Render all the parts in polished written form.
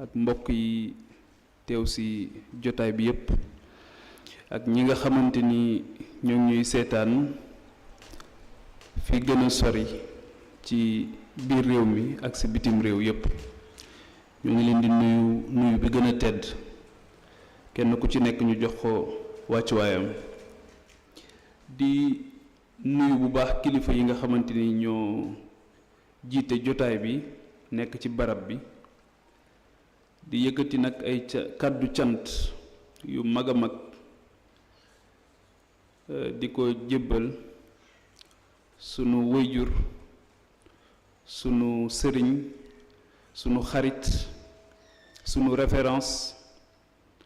ak mbokk yi teew ci jotaay bi yépp ak ñi nga xamante ni ñoo ngi ñuy seetaan fi gën a sori ci biir réew mi ak ci bitim réew yépp ñu ngi leen di nuyu bi gën a tedd kenn ku ci nekk ñu jox ko wàccuwaayam di nuyu bu baax kilifa yi nga xamante ni ñoo jiite jotaay bi nekk ci barab bi di yëkkati nag ay kàddu cant yu mag a mag di ko jébbal sunu wëyjur sunu sëriñ sunu xarit sunu référence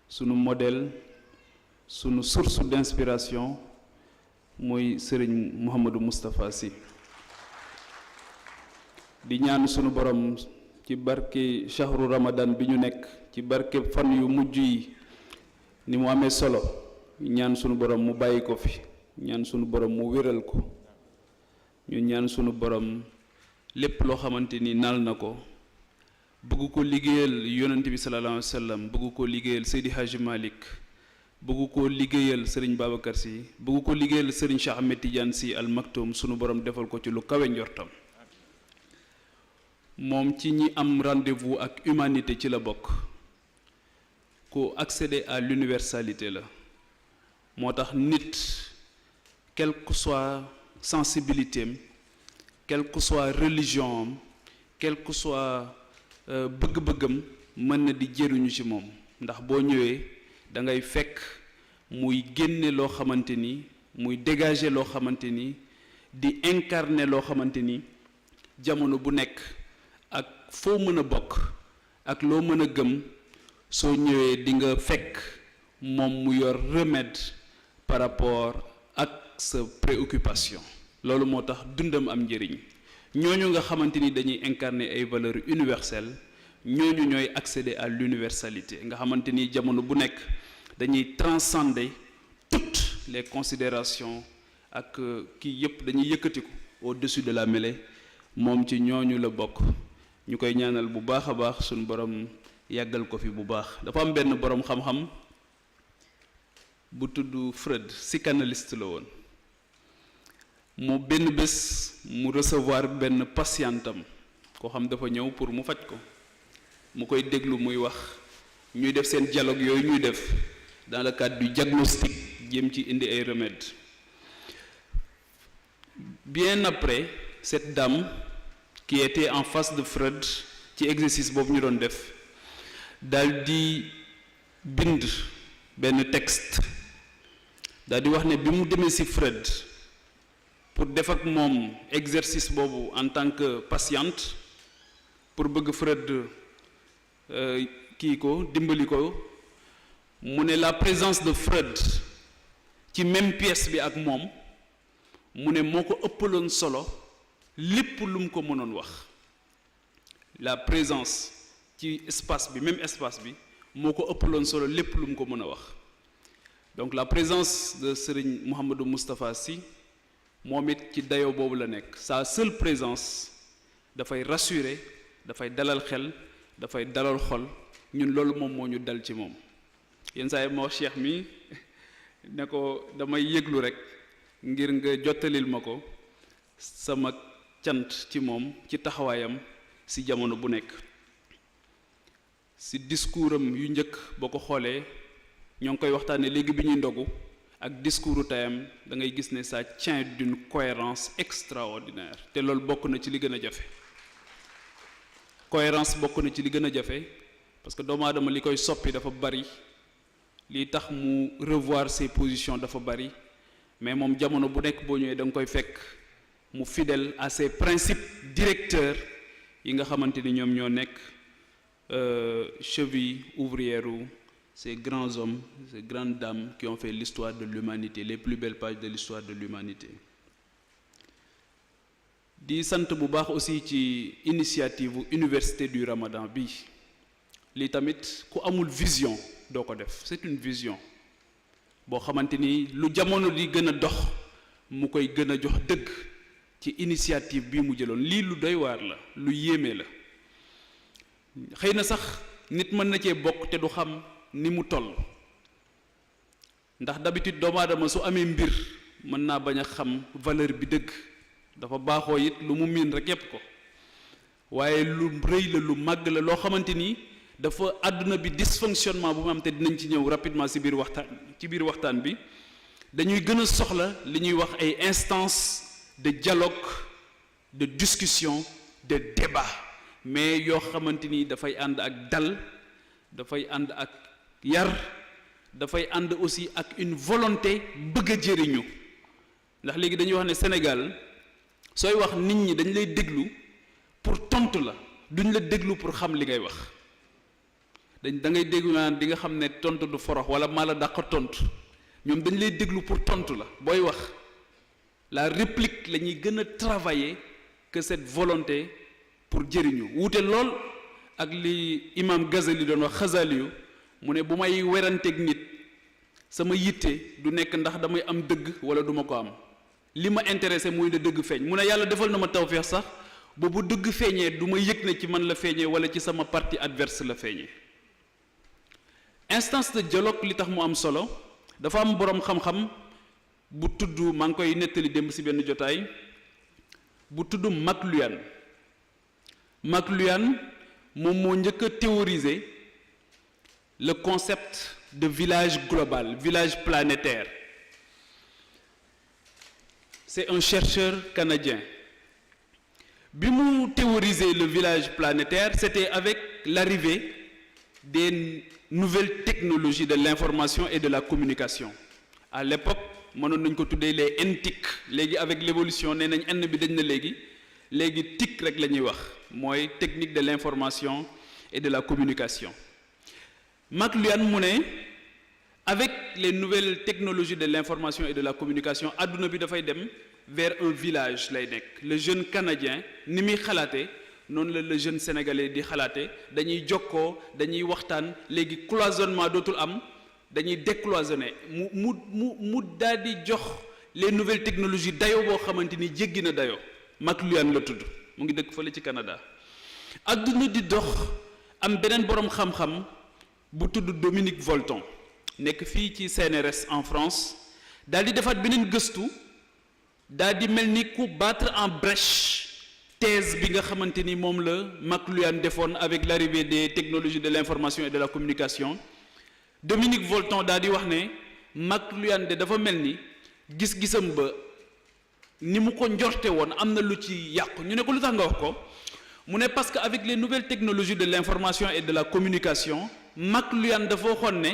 sunu modèle sunu source d'inspiration mooy sëriñ Mouhamadou Moustapha Sy di ñaan sunu borom ci barke shahru ramadan bi ñu nekk ci barke fan yu mujj yi ni mu amee solo ñaan sunu borom mu bàyyi ko fi ñaan sunu borom mu wéral ko ñu ñaan sunu borom lépp loo xamante ni nal na ko bëgg ko liggéeyal yonent bi sallallahu alayhi wa sallam bëgg ko liggéeyal Seydi Hadji Malick bëgg ko liggéeyal Serigne Babacar Sy bëgg ko liggéeyal Serigne Cheikh Ahmed Tidiane Sy Al Maktoum sunu borom defal ko ci lu kawe njortam moom ci ñi am rendez-vous ak humanité ci la bokk ku accéder à l'universalité la moo tax nit quelle que soit sensibilité am quelle que soit religion am quelle que soit bëgg-bëggam mën na di jëriñu ci moom ndax boo ñëwee da ngay fekk muy génne loo xamante ni muy dégager loo xamante ni di incarner loo xamante ni jamono bu nekk ak foo mën a bokk ak loo mën a gëm soo ñëwee di nga fekk moom mu yor remède par rapport ak sa préoccupation loolu moo tax dundam am njëriñ ñooñu nga xamante ni dañuy incarner ay valeurs universelles ñooñu ñooy accéder à l'universalité nga xamante ni jamono bu nekk dañuy transcender toutes les considérations ak kii yépp dañuy yëkkatiku au-dessus de la mêlée moom ci ñooñu la bokk ñu koy ñaanal bu baax a baax suñu borom yàggal ko fi bu baax dafa am benn borom xam-xam bu tudd Freud psychanalyste la woon mu benn bés mu recevoir benn patientam koo xam dafa ñëw pour mu faj ko mu koy déglu muy wax ñuy def seen dialogue yooyu ñuy def dans le cadre du diagnostic jéem ci indi ay remèdes bien après cette dame qui était en face de Freud ci exercice boobu ñu doon def daal di bind benn texte daal di wax ne bi mu demee ci Freud pour def ak moom exercice boobu en tant que patiente pour bëgg Freud kii ko dimbali ko mu ne la présence de Freud ci même pièce bi ak moom mu ne moo ko ëppaloon solo lépp lu mu ko mënoon wax la présence ci espace bi même espace bi moo ko ëppaloon solo lépp lu mu ko mën a wax donc la présence de Serigne Mouhamadou Moustapha Sy moom it ci dayoo boobu la nekk sa seule présence dafay rassurer dafay dalal xel dafay dalal xol ñun loolu moom moo ñu dal ci moom yenn saa yi moo Cheikh mi ne ko damay yëglu rek ngir nga jottalil ma ko sama cant ci moom ci taxawaayam ci jamono bu nekk ci discours am yu njëkk boo ko xoolee ñoo ngi koy waxtaanee léegi bi ñuy ndogu ak discours tayam da ngay gis ne ça tient d'une cohérence extraordinaire te loolu bokk na ci li gën a jafe cohérence bokk na ci li gën a jafe parce que doomu aadama li koy soppi dafa bari li tax mu revoir ses positions dafa bari mais moom jamono bu nekk boo ñëwee da nga koy fekk mu fidèle à ses principes directeurs yi nga xamante ni ñoom ñoo nekk cheville ouvrière u ces grands hommes ces grandes dames qui ont fait l'histoire de l'humanité les plus belles pages de l'histoire de l'humanité di sant bu baax aussi ci initiative université du Ramadan bi lii tamit ku amul vision doo ko def c'est une vision boo xamante ni lu jamono di gën a dox mu koy gën a jox dëgg ci initiative bi mu jëloon lii lu doy waar la lu yéeme la xëy na sax nit mën na cee bokk te du xam ni mu toll ndax d'habitude doomu aadama su amee mbir mën naa bañ a xam valeur bi dëgg dafa baaxoo it lu mu miin rek yépp ko waaye lu rëy la lu màgg la loo xamante ni dafa àdduna bi dysfonctionnement bu mu am te dinañ ci ñëw rapidement ci biir waxtaan bi dañuy gën a soxla li ñuy wax ay instances de dialogue de discussion de débat mais yoo xamante ni dafay ànd ak dal dafay ànd ak yar dafay ànd aussi ak une volonté bëgg a jëriñu ndax léegi dañuy wax ne Sénégal sooy wax nit ñi dañ lay déglu pour tontu la duñ la déglu pour xam li ngay wax da ngay déglu naan di nga xam ne tontu du forox wala maa la dàq tontu ñoom dañ lay déglu pour tontu la booy wax la réplique la ñuy gën a travailler que cette volonté pour jëriñu wuute lool ak li imam Ghazali doon wax Xazali mu ne bu may weranteeg nit sama yitte du nekk ndax damay am dëgg wala duma ko am li ma intéressé muy ne dëgg feeñ mu ne yàlla defal na ma tawfeex sax ba bu dëgg feeñee du ma yëg ne ci man la feeñee wala ci sama partie adverse la feeñee instance de dialogue li tax mu am solo dafa am boroom xam-xam bu tudd maa ngi koy nettali démb ci benn jotaay bu tudd McLuhan moom moo njëkk a théoriser le concept de village global village planétaire c'est un chercheur canadien bi mu théoriser le village planétaire c'était avec l'arrivée des nouvelles technologies de l'information et de la communication à l'époque mënoon nañ ko tuddee les NTIC léegi avec l'évolution nee nañ N bi dañ na léegi TIC rek la ñuy wax mooy technique de l'information et de la communication McLuhan mu ne avec les nouvelles technologies de l'information et de la communication adduna bi dafay dem vers un village lay nekk le jeune canadien ni muy xalaate noonu la le jeune sénégalais di xalaate dañuy jokkoo dañuy waxtaan léegi cloisonnement dootul am dañuy décloisonner mu daal di jox les nouvelles technologies dayoo boo xamante ni jéggi na dayoo McLuhan la tudd mu ngi dëkk fële ci Canada adduna di dox am beneen boroom xam-xam bu tudd Dominique Volton nekk fii ci CNRS en France daal di defaat beneen gëstu daal di mel ni ku battre en brèche thèse bi nga xamante ni moom la McLuhan defoon avec l'arrivée des technologies de l'information et de la communication Dominique Volton daal di wax ne McLuhan de dafa mel ni gis-gisam ba ni mu ko njorte woon am na lu ci yàqu ñu ne ko lu tax nga wax ko mu ne parce que avec les nouvelles technologies de l'information et de la communication McLuhan dafa waxoon ne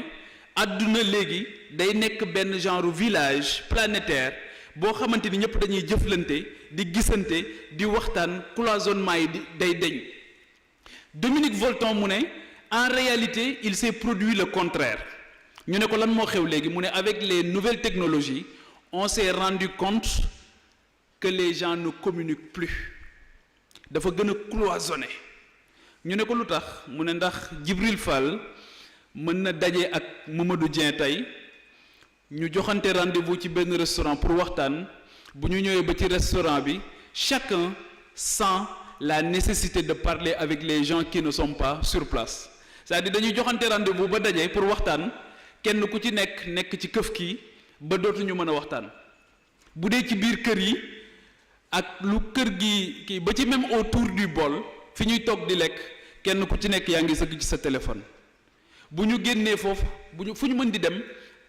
àdduna léegi day nekk benn genre village planétaire boo xamante ni ñëpp dañuy jëflante di gisante di waxtaan cloisonnement yi day deñ Dominique Volton mu ne en réalité il s'est produit le contraire ñu ne ko lan moo xew léegi mu ne avec les nouvelles technologies on s'est rendu compte que les gens ne communiquent plus dafa gën a cloisonné ñu ne ko lu tax mu ne ndax Djibril Fall mën na daje ak Mamadou Dieng tey ñu joxante rendez-vous ci benn restaurant pour waxtaan bu ñu ñëwee ba ci restaurant bi chacun sent la nécessité de parler avec les gens qui ne sont pas sur place c'est-à-dire dañuy joxante rendez-vous ba daje pour waxtaan kenn ku ci nekk ci këf kii ba dootuñu mën a waxtaan bu dee ci biir kër yi ak lu kër gi kii ba ci même autour du bol fi ñuy toog di lekk kenn ku ci nekk yaa ngi sëgg ci sa téléphone bu ñu génnee foofu fu ñu mën di dem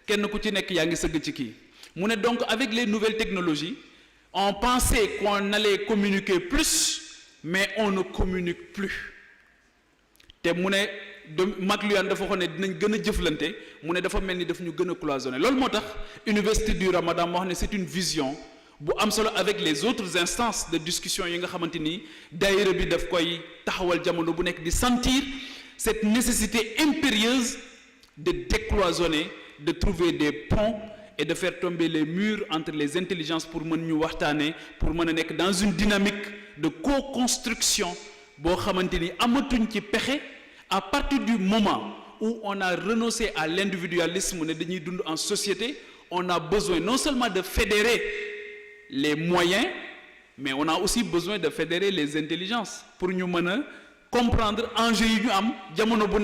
kenn ku ci nekk yaa ngi sëgg ci kii mu ne donc avec les nouvelles technologies on pensait qu'on allait communiquer plus mais on ne communique plus te mu ne McLuhan dafa waxoon ne dinañ gën a jëflante mu ne dafa mel ni daf ñu gën a cloisonné loolu moo tax Université du Ramadan moo xam ne c'est une vision bu am solo avec les autres instances de discussion yi nga xamante ni daayira bi daf koy taxawal jamono bu nekk di sentir cette nécessité impérieuse de décloisonner de trouver des ponts et de faire tomber les murs entre les intelligences pour mën ñu waxtaanee pour mën a nekk dans une dynamique de co-construction boo xamante ni amatuñ ci pexe à partir du moment où on a renoncé à l'individualisme ne dañuy dund en société on a besoin non seulement de fédérer les moyens mais on a aussi besoin de fédérer les intelligences pour ñu mën a comprendre enjeux yi ñu am jamono bu